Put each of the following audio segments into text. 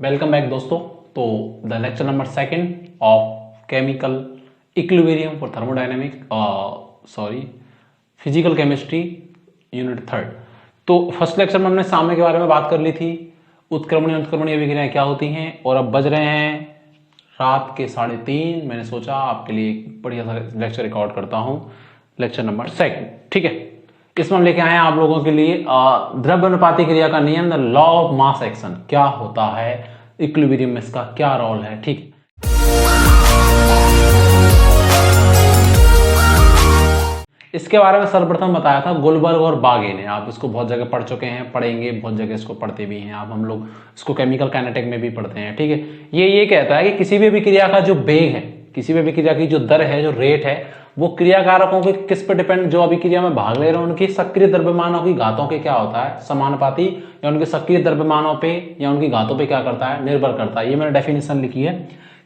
Welcome back दोस्तों। तो the lecture number second of chemical equilibrium for thermodynamic physical chemistry unit third. तो first lecture में हमने साम्य के बारे में बात कर ली थी, उत्क्रमणीय उत्क्रमणीय अभिक्रियाएं क्या होती हैं। और अब बज रहे हैं रात के 3:30। मैंने सोचा आपके लिए एक बढ़िया सा लेक्चर रिकॉर्ड करता हूं, लेक्चर नंबर सेकंड। ठीक है, इसमें हम लेके आए हैं आप लोगों के लिए द्रव्य अनुपाती क्रिया का नियम, the law of mass action. क्या होता है इक्विलिब्रियम में, इसका क्या रोल है। ठीक है, इसके बारे में सर्वप्रथम बताया था गोल्डबर्ग और बागे ने। आप इसको बहुत जगह पढ़ चुके हैं, पढ़ेंगे, बहुत जगह इसको पढ़ते भी हैं आप। हम लोग इसको केमिकल काइनेटिक में भी पढ़ते हैं। ठीक है, ये कहता है कि किसी भी अभिक्रिया का जो वेग है, किसी भी अभिक्रिया की जो दर है, जो रेट है, वो क्रियाकारकों के किस पे डिपेंड, जो अभिक्रिया में भाग ले रहे हैं उनकी सक्रिय द्रव्यमानों की घातों के क्या होता है, समानुपाती, या उनके सक्रिय द्रव्यमानों पे या उनकी घातों पे क्या करता है, निर्भर करता है। ये मैंने डेफिनेशन लिखी है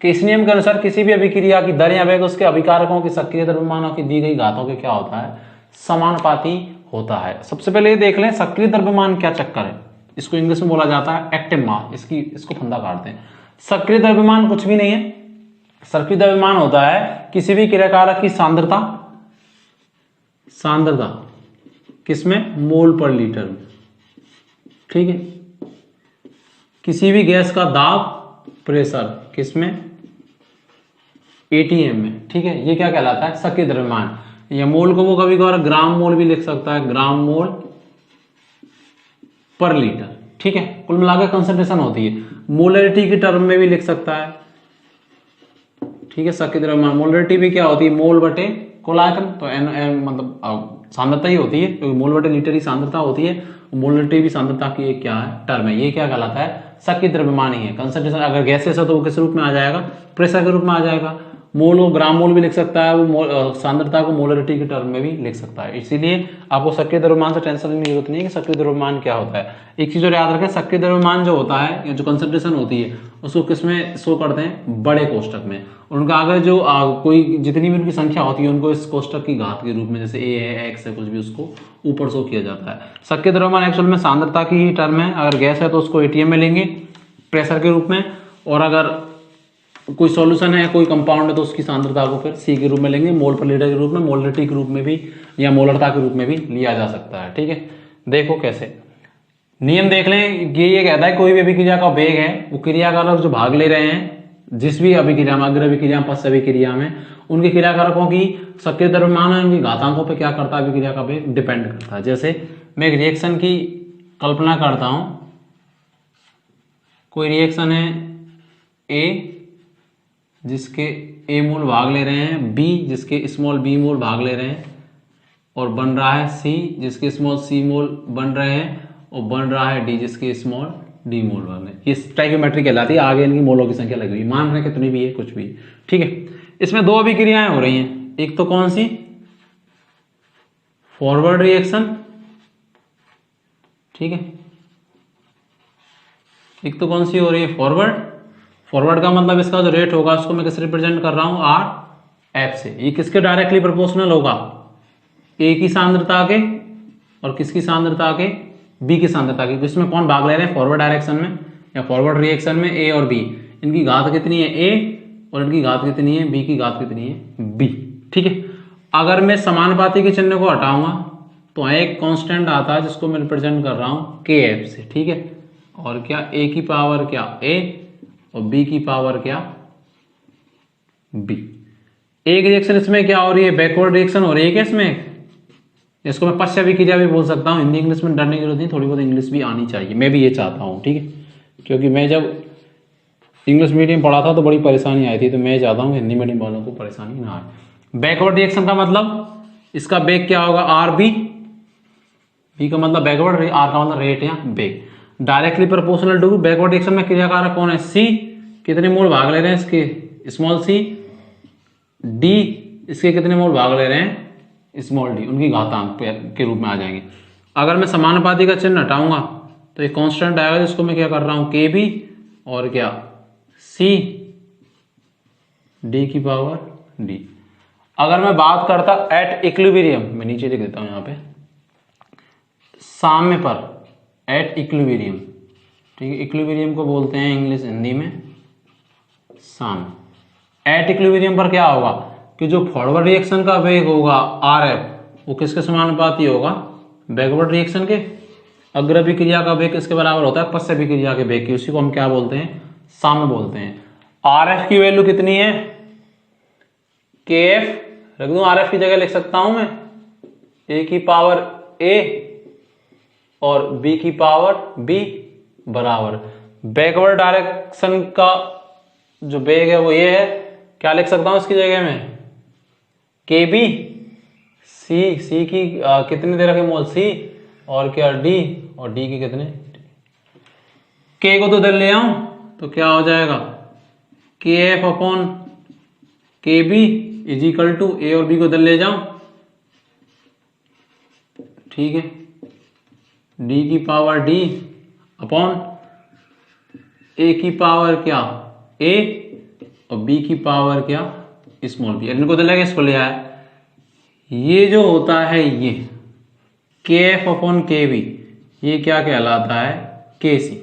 कि इस नियम के अनुसार किसी भी अभिक्रिया की दर या वेग उसके अभिकारकों की सक्रिय द्रव्यमानों की दी गई घातों के क्या होता है, समानुपाती होता है। सबसे पहले ये देख लें सक्रिय द्रव्यमान क्या चक्कर है। इसको इंग्लिश में बोला जाता है एक्टिव मास। इसको फंदा काटते हैं। सक्रिय द्रव्यमान कुछ भी नहीं है। सक्रिय द्रव्यमान होता है किसी भी क्रियाकारक की सांद्रता किसमें, मोल पर लीटर में। ठीक है, किसी भी गैस का दाब, प्रेशर किसमें, एटीएम में। ठीक है, ये क्या कहलाता है, सक्रिय द्रव्यमान। या मोल को वो कभी कभार ग्राम मोल भी लिख सकता है, ग्राम मोल पर लीटर। ठीक है, कुल मिलाकर कंसंट्रेशन होती है। मोलरिटी की टर्म में भी लिख सकता है। ठीक है, सक्रिय द्रव्यमान मोलरिटी भी क्या होती है, मोल बटे कुल आयतन। तो एन मतलब सांद्रता ही होती है, क्योंकि मोल बटे लीटर ही सांद्रता होती है। मोलरिटी भी सांद्रता की एक क्या है, टर्म है। ये क्या कहलाता है, सक्रिय द्रव्यमान ही है। कंसंट्रेशन अगर गैसेस है तो वो किस रूप में आ जाएगा, प्रेशर के रूप में आ जाएगा। मोल को ग्राम मोल भी लिख सकता है, वो सांद्रता को मोलरिटी की टर्म में भी लिख सकता है। इसीलिए आपको सक्रिय द्रव्यमान से टेंशन लेने की जरूरत नहीं है कि सक्रिय द्रव्यमान क्या होता है। एक चीज और याद रखें, सक्रिय द्रव्यमान जो होता है, जो कंसंट्रेशन होती है, उसको किसमें शो करते हैं, बड़े कोष्टक में। उनका अगर जो कोई जितनी भी उनकी संख्या होती है उनको इस कोष्टक की घात के रूप में, जैसे ए है, एक्स है, कुछ भी, उसको ऊपर शो किया जाता है। सक्रिय द्रव्यमान एक्चुअल में सांद्रता की ही टर्म है। अगर गैस है तो उसको एटीएम में लेंगे, प्रेशर के रूप में। और अगर कोई सॉल्यूशन है, कोई कंपाउंड है, तो उसकी सांद्रता को फिर सी के रूप में लेंगे, मोल पर लीटर के रूप में, मोलरिटी के रूप में भी, या मोलरता के रूप में भी लिया जा सकता है। ठीक है, देखो कैसे नियम देख लें। ये कहता है कोई भी अभिक्रिया का वेग है, वो क्रियाकारक जो भाग ले रहे हैं जिस भी अभिक्रिया में, अग्र अभिक्रिया, पश्च अभिक्रिया में, उनके क्रियाकारकों की सक्रिय द्रव्यमान है, उनकी घातांकों पे क्या करता है, अभिक्रिया का वेग डिपेंड करता है। जैसे मैं एक रिएक्शन की कल्पना करता हूं। कोई रिएक्शन है ए जिसके ए मोल भाग ले रहे हैं, बी जिसके स्मॉल बी मोल भाग ले रहे हैं, और बन रहा है सी जिसके स्मॉल सी मोल बन रहे हैं, और बन रहा है डी जिसके स्मॉल डी मोल बन रहे हैं। ये स्टोइकियोमेट्री कहलाती है। आगे इनकी मोलों की संख्या लगी हुई, मान रहे कितनी भी है, कुछ भी। ठीक है, इसमें दो अभिक्रियाएं हो रही हैं। एक तो कौन सी, फॉरवर्ड रिएक्शन। ठीक है, एक तो कौन सी हो रही है, फॉरवर्ड का मतलब इसका जो रेट होगा उसको मैं किस रिप्रेजेंट कर रहा हूं, आर एफ से। ये किसके डायरेक्टली प्रोपोर्शनल होगा, ए की सांद्रता के, और किसकी सांद्रता के, बी की सांद्रता की। इसमें कौन भाग ले रहे हैं, फॉरवर्ड डायरेक्शन में या फॉरवर्ड रिएक्शन में, ए और बी। इनकी घात कितनी है, ए, और इनकी घात कितनी है, बी की घात कितनी है, बी। ठीक है, अगर मैं समानुपाती के चिन्ह को हटाऊंगा तो एक कांस्टेंट आता है जिसको मैं रिप्रेजेंट कर रहा हूं के एफ से। ठीक है, और क्या, ए की पावर क्या, ए, और बी की पावर क्या, बी। एक रिएक्शन इसमें क्या हो रही है, बैकवर्ड रिएक्शन हो रही है क्या इसमें। इसको मैं पश्च अभिक्रिया भी बोल सकता हूँ। हिंदी इंग्लिश में डरने की जरूरत नहीं, थोड़ी बहुत इंग्लिश भी आनी चाहिए। मैं भी ये चाहता हूँ। ठीक है, क्योंकि मैं जब इंग्लिश मीडियम पढ़ा था तो बड़ी परेशानी आई थी, तो मैं चाहता हूँ हिंदी मीडियम वालों को परेशानी ना आए। बैकवर्ड रिएक्शन का मतलब इसका वेग क्या होगा, आर बी। बी का मतलब बैकवर्ड, आर का मतलब रेट या वेग। Directly proportional to backward reaction में क्रियाकारक कौन है, सी। कितने मोल भाग ले रहे हैं इसके, स्मॉल सी। डी, इसके कितने मोल भाग ले रहे हैं, स्मॉल डी। उनकी घातांक के रूप में आ जाएंगे। अगर मैं समानुपाती का चिन्ह हटाऊंगा तो एक कांस्टेंट आएगा जिसको मैं क्या कर रहा हूं, के बी, और क्या, सी, डी की पावर डी। अगर मैं बात करता एट इक्विलिब्रियम, मैं नीचे लिख देता हूं यहां पे, साम्य पर, एट इक्विलिब्रियम, ठीक है। इक्विलिब्रियम को बोलते हैं इंग्लिश हिंदी में साम्य। एट इक्विलिब्रियम पर क्या होगा कि जो फॉरवर्ड रिएक्शन का वेग होगा RF वो किसके समानुपाती होगा, बैकवर्ड रिएक्शन के। अग्रभिक्रिया का वेग किसके बराबर होता है, पश्चभिक्रिया के वेग की। उसी को हम क्या बोलते हैं, साम्य बोलते हैं। RF की वैल्यू कितनी है, KF रख दूं, RF की जगह लिख सकता हूं मैं A की पावर A और B की पावर B बराबर बैकवर्ड डायरेक्शन का जो वेग है वो ये है, क्या लिख सकता हूं इसकी जगह में, KB। C की कितने दे रखे मोल, C और क्या D, और D की कितने, K को तो इधर ले आऊं तो क्या हो जाएगा, KF upon KB is equal to A और B को इधर ले जाऊं, ठीक है, D की पावर D अपॉन A की पावर क्या A और B की पावर क्या स्मॉल b। इनको इधर लेके इसको ले आया, ये जो होता है ये KF अपॉन KB ये क्या कहलाता है, KC,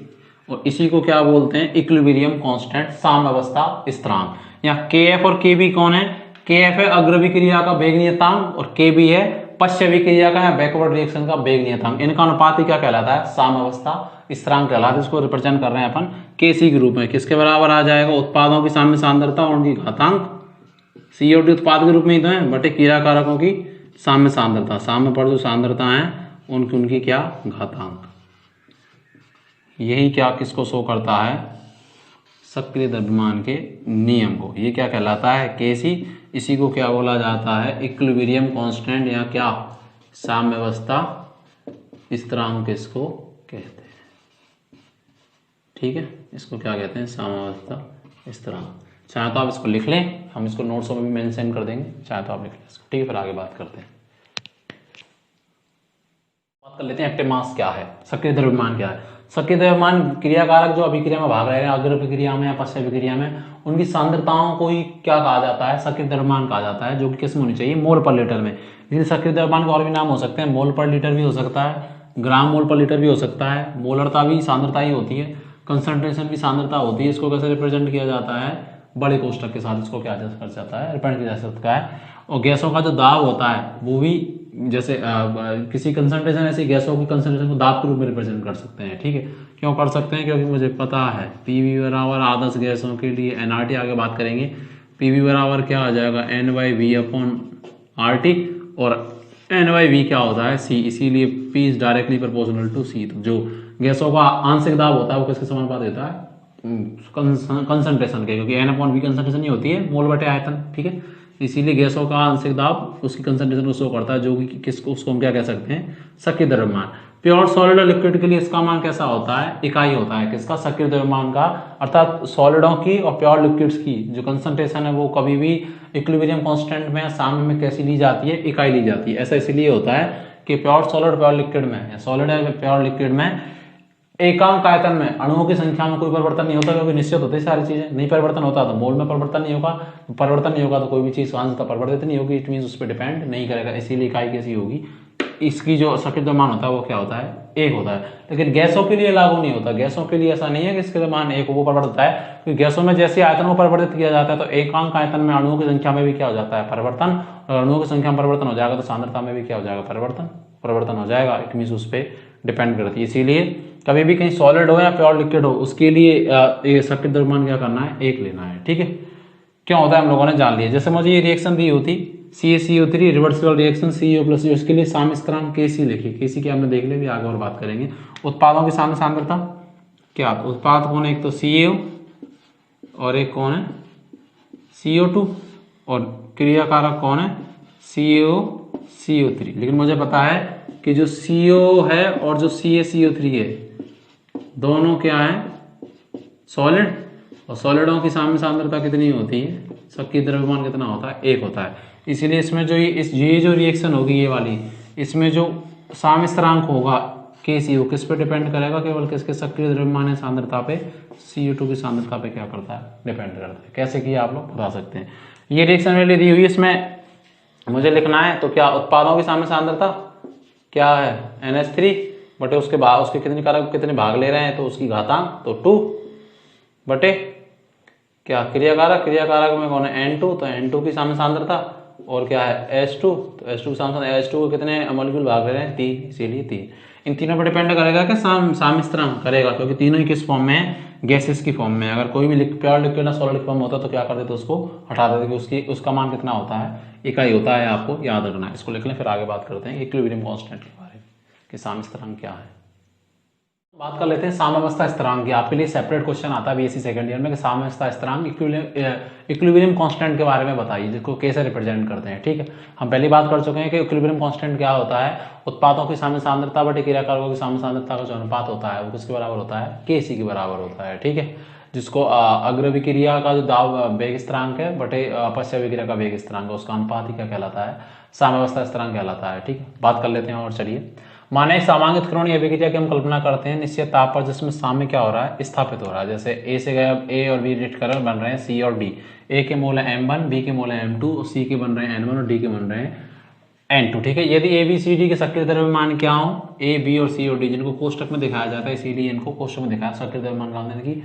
और इसी को क्या बोलते हैं, इक्विलिब्रियम कांस्टेंट, साम्यावस्था स्थिरांक। यहाँ KF और KB कौन है, KF है अग्रभिक्रिया का वेग नियतांक और KB है पश्चभिक्रिया का या बैकवर्ड रिएक्शन का वेग नियतांक। इनका अनुपात ही क्या कहलाता है, साम्यावस्था स्थिरांक कहलाता है। इसको रिप्रेजेंट कर रहे हैं अपन KC के रूप में। किसके बराबर आ जाएगा, उत्पादों की साम्य सांद्रता और उनकी घातांक, CO2 उत्पाद के रूप में ही तो है, बटे क्रिया कारकों की साम्य सांद्रता, साम्य पर जो सांद्रता है उनकी क्या घातांक। यही क्या किसको शो करता है, सक्रिय द्रव्यमान के नियम को। ये क्या कहलाता है, KC। इसी को क्या बोला जाता है, इक्विलिब्रियम कांस्टेंट या क्या साम्यावस्था स्थिरांक इसको कहते हैं। ठीक है, इसको क्या कहते हैं, साम्यावस्था स्थिरांक। चाहे तो आप इसको लिख लें, हम इसको नोट्सों में भी मेंशन कर देंगे, चाहे तो आप लिख लें इसको। ठीक है, फिर आगे बात करते हैं। बात कर लेते हैं एक्टिव मास क्या है, सक्रिय द्रव्यमान क्या है। सक्रिय द्रव्यमान क्रियाकारक जो अभिक्रिया में भाग रहे हैं, अग्रभिक्रिया में या पश्चभिक्रिया में, उनकी सांद्रताओं को ही क्या कहा जाता है, सक्रिय द्रव्यमान कहा जाता है, जो कि किस में होनी चाहिए, मोल पर लीटर में। लेकिन सक्रिय द्रव्यमान के और भी नाम हो सकते हैं, मोल पर लीटर भी हो सकता है, ग्राम मोल पर लीटर भी हो सकता है, मोलरता भी सांद्रता ही होती है, कंसंट्रेशन भी सांद्रता होती है। इसको कैसे रिप्रेजेंट किया जाता है, बड़े कोष्टक के साथ इसको क्या कर जाता है, रिप्रेजेंट किया जा सकता है। और गैसों का जो दाब होता है वो भी जैसे किसी कंसंट्रेशन, ऐसी गैसों की कंसंट्रेशन को दाब के रूप में रिप्रेजेंट कर सकते हैं। ठीक है, क्यों कर सकते हैं, क्योंकि मुझे पता है PV बराबर आदर्श गैसों के लिए nRT, आगे बात करेंगे। PV बराबर क्या आ जाएगा, N/V अपॉन RT, और N/V क्या होता है, C, इसीलिए P is directly proportional to C। तो जो गैसों का आंशिक दाब होता है वो किसके समानुपात देता है, कंसंट्रेशन के, क्योंकि N/V कंसंट्रेशन नहीं होती है, मोल बटे आयतन। ठीक है, इसीलिए गैसों का आंशिक दाब उसकी कंसंट्रेशन को शो करता है, जो कि किसको, उसको हम क्या कह सकते हैं, सक्रिय द्रव्यमान। प्योर सॉलिड और लिक्विड के लिए इसका मान कैसा होता है, इकाई होता है किसका, सक्रिय द्रव्यमान का। अर्थात सॉलिडों की और प्योर लिक्विड्स की जो कंसंट्रेशन है वो कभी भी इक्विलिब्रियम कांस्टेंट में, साम्य में कैसी ली जाती है, इकाई ली जाती है। ऐसा इसलिए होता है कि प्योर सॉलिड प्योर लिक्विड में, या सॉलिड है प्योर लिक्विड में, एकांक आयतन में अणुओं की संख्या में कोई परिवर्तन नहीं होता, क्योंकि निश्चित होती है सारी चीजें। नहीं परिवर्तन होता तो मोल में परिवर्तन नहीं होगा, परिवर्तन नहीं होगा तो कोई भी चीज अंततः परिवर्तित नहीं होगी। इट मींस उस पर डिपेंड नहीं करेगा, इसीलिए इकाई कैसी होगी, इसकी जो सक्रिय द्रव्यमान होता है वो क्या होता है, एक होता है। लेकिन गैसों के लिए लागू नहीं होता, गैसों के लिए ऐसा नहीं है कि इसके द्रव्यमान एक वो परिवर्तित है, क्योंकि गैसों में जैसे आयतन को परिवर्तित किया जाता है तो एकांक आयतन में अणुओं की संख्या में भी क्या हो जाता है, परिवर्तन। और अणुओं की संख्या में परिवर्तन हो जाएगा तो सांद्रता में भी क्या हो जाएगा, परिवर्तन हो जाएगा। इट मींस उस पर डिपेंड करती है। इसीलिए कभी भी कहीं सॉलिड हो या प्योर लिक्विड हो, उसके लिए ये सक्रिय द्रव्यमान क्या करना है, एक लेना है। ठीक है, क्यों होता है हम लोगों ने जान लिया। जैसे मुझे ये रिएक्शन दी होती CaCO3 reversible reaction CO plus, इसके लिए साम्य स्थिरांक KC लिखिए। KC क्या हमने देख लिया, भी आगे और बात करेंगे। उत्पादों की साम्य सांद्रता क्या, उत्पाद कौन है, एक तो CaO और एक कौन है CO2, और क्रियाकारक कौन है CO3। लेकिन मुझे पता है कि जो CO है और जो CaCO3 है दोनों क्या है, सॉलिड, और सॉलिडों की साम्य सांद्रता कितनी होती है, सक्रिय द्रव्यमान कितना होता है, एक होता है। इसीलिए इसमें जो ये जो रिएक्शन होगी ये वाली, इसमें जो साम्य स्थिरांक होगा KC, वो किस पे डिपेंड करेगा, केवल किसके, सक्रिय द्रव्यमान सांद्रता पे, CO2 की सांद्रता पे क्या करता है, डिपेंड करता है। कैसे किया आप लोग बता सकते हैं। ये रिएक्शन मेरे लिए दी हुई, इसमें मुझे लिखना है तो क्या, उत्पादों की साम्य सांद्रता क्या है NH3, बटे उसके बाद उसके कितने कारक कितने भाग ले रहे हैं, तो उसकी घातांक, तो 2 बटे क्या क्रियाकारक में कौन है N2, तो N2 की साम्य सांद्रता और क्या है H2, तो H2 की साम्य सांद्रता, H2 को कितने मॉलिक्यूल भाग ले रहे हैं 3, इसीलिए 3। इन तीनों पर डिपेंड करेगा कि साम्य स्थिरांक करेगा, क्योंकि तीनों ही किस फॉर्म में है, गैसेस की फॉर्म में। अगर कोई भी प्योर लिक्विड या सॉलिड फॉर्म होता तो क्या कर देते, उसको हटा देते, कि उसका मान कितना होता है, इकाई होता है, आपको याद रखना है। इसको लिख लें, फिर आगे बात करते हैं इक्विलिब्रियम कांस्टेंट के बारे में कि साम्य स्थिरांक क्या है। बात कर लेते हैं साम्यावस्था स्थिरांक की। आपके लिए सेपरेट क्वेश्चन आता है बीएससी सेकंड ईयर में कि साम्यावस्था स्थिरांक इक्विलिब्रियम कांस्टेंट के बारे में बताइए, जिसको कैसे रिप्रेजेंट करते हैं। ठीक है, हम पहली बात कर चुके हैं कि इक्विलिब्रियम कांस्टेंट क्या होता है, उत्पादों की साम्य सांद्रता बटे क्रियाकारकों की साम्य सांद्रता का जो अनुपात होता है वो किसके बराबर होता है, Kc के बराबर होता है। ठीक है, जिसको अग्रविक्रिया का जो दाब वेग स्थिरांक है बटे अपस्य विक्रिया का वेग स्थिरांक है, उसका अनुपात ही क्या कहलाता है, साम्यावस्था स्थिरांक कहलाता है। ठीक है, बात कर लेते हैं और चलिए। माने सामान्यीकरण या विक्रिया की हम कल्पना करते हैं निश्चित ताप पर, जिसमें साम्य क्या हो रहा है, स्थापित हो रहा है। जैसे ए से गए, अब ए और बी रिएक्ट कर बन रहे हैं सी और डी। ए के मोल है M1, बी के मोल है M2 और सी के बन रहे हैं N1 और डी के बन रहे हैं N2। ठीक है, यदि ए बी सी डी के सक्रिय द्रव्यमान क्या हो, ए बी और सी और डी, जिनको कोष्टक में दिखाया जाता है, इसीलिए इनको कोष्टक में दिखाया सक्रिय द्रव्यमान नाम देने की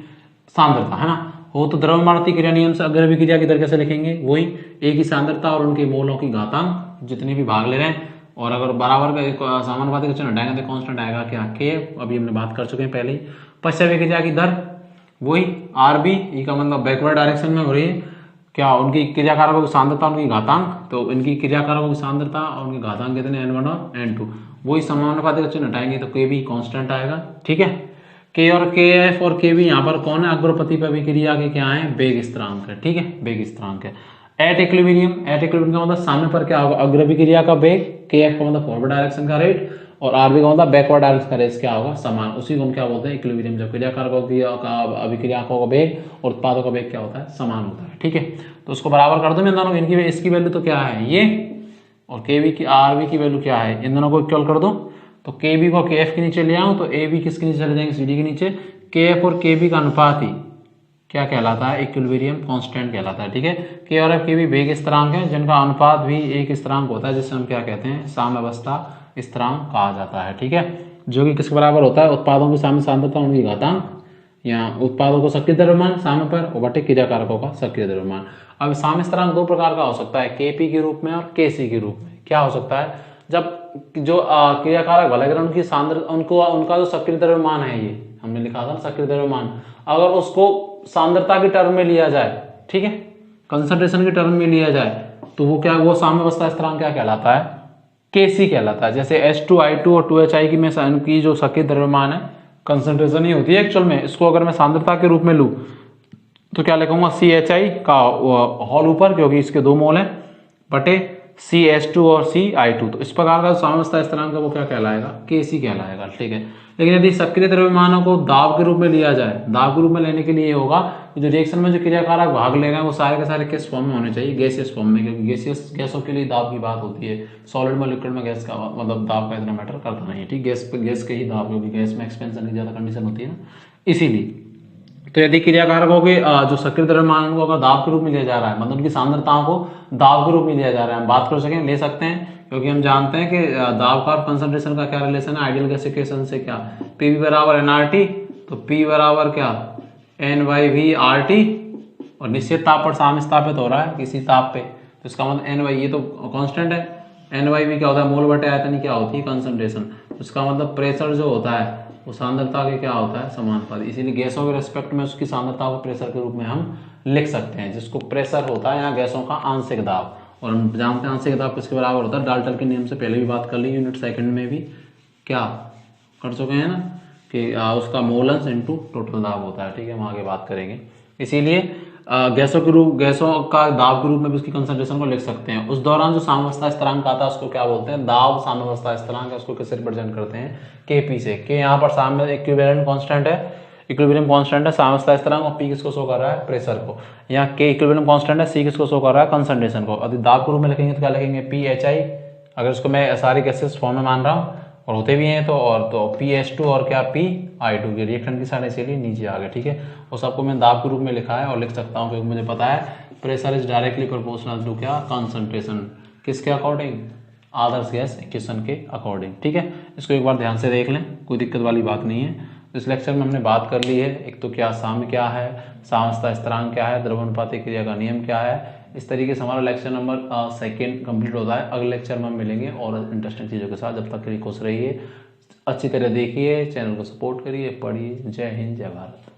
सांद्रता है ना, हो तो द्रव्यमानती क्रिया नियम से अग्र विक्रिया की दर कैसे लिखेंगे, वही ए की सांद्रता और उनके मोलों की घातांक जितने भी भाग ले रहे हैं, और अगर बराबर का एक समानुपाती का चिन्ह हटाएंगे तो कांस्टेंट आएगा क्या, के। अभी हमने बात कर चुके हैं पहले ही। पश्चात विक्रिया की दर वही आरबी, ई का मतलब बैकवर्ड डायरेक्शन में हो रही है क्या, उनकी क्रियाकारकों की सांद्रता उनकी घातांक, तो इनकी क्रियाकारकों की सांद्रता और उनकी घातांक कितने N1 और N2, वही समानुपाती का चिन्ह हटाएंगे तो के भी कांस्टेंट आएगा। ठीक है, के और के एफ और के भी यहाँ पर कौन है, अग्रपति पर विक्रिया के क्या है, वेग स्थिरांक है। ठीक है, वेग स्थिरांक है। एट इक्विलिब्रियम का मतलब साम्य पर क्या होगा, अग्रविक्रिया का वेग, के एफ का मतलब फॉरवर्ड डायरेक्शन का रेट, और आरबी का मतलब बैकवर्ड डायरेक्शन का रेट क्या होगा, समान। उसी को हम क्या बोलते हैं, इक्विलिब्रियम। जब क्रियाकारकों की अभिक्रियाकों का वेग और उत्पादों का वेग क्या होता है, समान होता है। ठीक है, तो उसको बराबर कर दो मैं दोनों, इनकी इसकी वैल्यू तो क्या है ये, और के बी की आरबी की वैल्यू क्या है, इन दोनों को इक्वल कर दो, तो के बी को के एफ के नीचे ले आऊं तो ए बी किसके नीचे चले जाएंगे, सी डी के नीचे। के एफ और के बी का अनुपात ही क्या कहलाता है, इक्विलिब्रियम कांस्टेंट कहलाता है। ठीक है, के और एफ के भी वेग स्थिरांक है, जिनका अनुपात भी एक स्थिरांक होता है, जिससे हम क्या कहते हैं, साम्यावस्था स्थिरांक कहा जाता है। ठीक है, जो कि किसके बराबर होता है, उत्पादों की साम्य सांद्रता उनकी घातांक, या उत्पादों को सक्रिय द्रव्यमान साम्य पर और बटे क्रियाकारकों का सक्रिय द्रव्यमान। अब साम्य स्थिरांक दो प्रकार का हो सकता है, केपी के रूप में और केसी के रूप में। क्या हो सकता है, जब जो क्रियाकारक भले उनकी सांद्रता उनका जो सक्रिय द्रव्यमान है, ये हमने लिखा था सक्रिय द्रव्यमान, अगर उसको सांद्रता की टर्म में लिया जाए, ठीक है, कंसंट्रेशन की टर्म में लिया जाए, तो वो क्या, वो साम्यावस्था स्थिरांक क्या कहलाता है, Kc कहलाता है। जैसे H2I2 और 2HI की में की जो सक्रिय द्रव्यमान है, कंसंट्रेशन ही होती है एक्चुअल में, इसको अगर मैं सांद्रता के रूप में लूं तो क्या लिखूंगा, CHI का हॉल ऊपर, क्योंकि इसके 2 मोल है, बटे CH2 और CI2। तो इस प्रकार का साम्यावस्था स्थिरांक है वो क्या कहलाएगा, Kc कहलाएगा। ठीक है, लेकिन यदि सक्रिय द्रव्यमानों को दाब के रूप में लिया जाए, दाब के रूप में लेने के लिए होगा जो रिएक्शन में जो क्रियाकारक भाग ले रहे हैं वो सारे के सारे किस फॉर्म में होने चाहिए, गैसियस फॉर्म में, क्योंकि गैसियस गैसों के लिए दाब की बात होती है। सॉलिड में लिक्विड में गैस का मतलब दाब का इतना मैटर करता नहीं है। ठीक, गैस के ही दाब, क्योंकि गैस में एक्सपेंशन की ज्यादा कंडीशन होती है ना, इसीलिए। तो यदि क्रियाकारकों के जो सक्रिय द्रव्यमान को अगर दाब के रूप में लिया जा रहा है, मतलब उनकी सांद्रताओं को दाब के रूप में लिया जा रहा है, हम बात कर सकें, ले सकते हैं, क्योंकि हम जानते हैं कि दाब का और कंसंट्रेशन का क्या रिलेशन है, आइडियल गैसिफिकेशन से क्या, Pv बराबर nRT, तो P बराबर क्या N/V/RT, और निश्चित ताप पर साम्य स्थापित हो रहा है किसी ताप पे, तो इसका मतलब N/V, ये तो कांस्टेंट है, N/V क्या होता है, मोल बटे आयतन क्या होती है, कंसंट्रेशन। उसका मतलब प्रेशर जो होता है वो सांद्रता के क्या होता है, समानुपाती। इसीलिए गैसों के रेस्पेक्ट में उसकी सांद्रता को प्रेशर के रूप में हम लिख सकते हैं, जिसको प्रेशर होता है या गैसों का आंशिक दाब। और हम जानते हैं आंशिक दाब किसके बराबर होता है, डाल्टन के नियम से पहले भी बात कर ली, यूनिट सेकंड में भी क्या कर चुके हैं ना, कि उसका मोलंस इनटू टोटल दाब होता है। ठीक है, हम आगे बात करेंगे। इसीलिए गैसों का दाब के रूप में भी उसकी कंसंट्रेशन को लिख सकते हैं। उस दौरान जो साम्यावस्था स्थिरांक आता है उसको क्या बोलते हैं, दाब साम्यावस्था स्थिरांक है, उसको किससे रिप्रेजेंट करते हैं, Kp से। के यहाँ पर साम्य इक्विवेलेंट कांस्टेंट है, इक्विलिब्रियम कांस्टेंट है साम्यावस्था स्थिरांक, और P किसको शो कर रहा है, प्रेशर को। यहाँ K इक्विलिब्रियम कांस्टेंट है, C किसको शो कर रहा है, कंसंट्रेशन को। यदि दाब के रूप में लिखेंगे तो क्या लिखेंगे, PHI, अगर इसको मैं सारी गैसेस फॉर्म में मान रहा हूँ और होते भी हैं तो PH2 और क्या PI2 की रिएक्शन की साइड इसीलिए नीचे आ गए। ठीक है, वो सबको मैं दाब के रूप में लिखा है और लिख सकता हूँ, क्योंकि मुझे पता है pressure is directly proportional to क्या, कंसंट्रेशन, किसके अकॉर्डिंग, आदर्श गैस इक्वेशन के अकॉर्डिंग। ठीक है, इसको एक बार ध्यान से देख लें, कोई दिक्कत वाली बात नहीं है। तो इस लेक्चर में हमने बात कर ली है, एक तो क्या साम्य क्या है, साम्यवस्था स्थिरांक क्या है, द्रव्यानुपातिक क्रिया का नियम क्या है। इस तरीके से हमारा लेक्चर नंबर 2 कंप्लीट होता है। अगले लेक्चर में हम मिलेंगे और इंटरेस्टिंग चीज़ों के साथ। जब तक के लिए खुश रहिए, अच्छी तरह देखिए, चैनल को सपोर्ट करिए, पढ़िए। जय हिंद, जय भारत।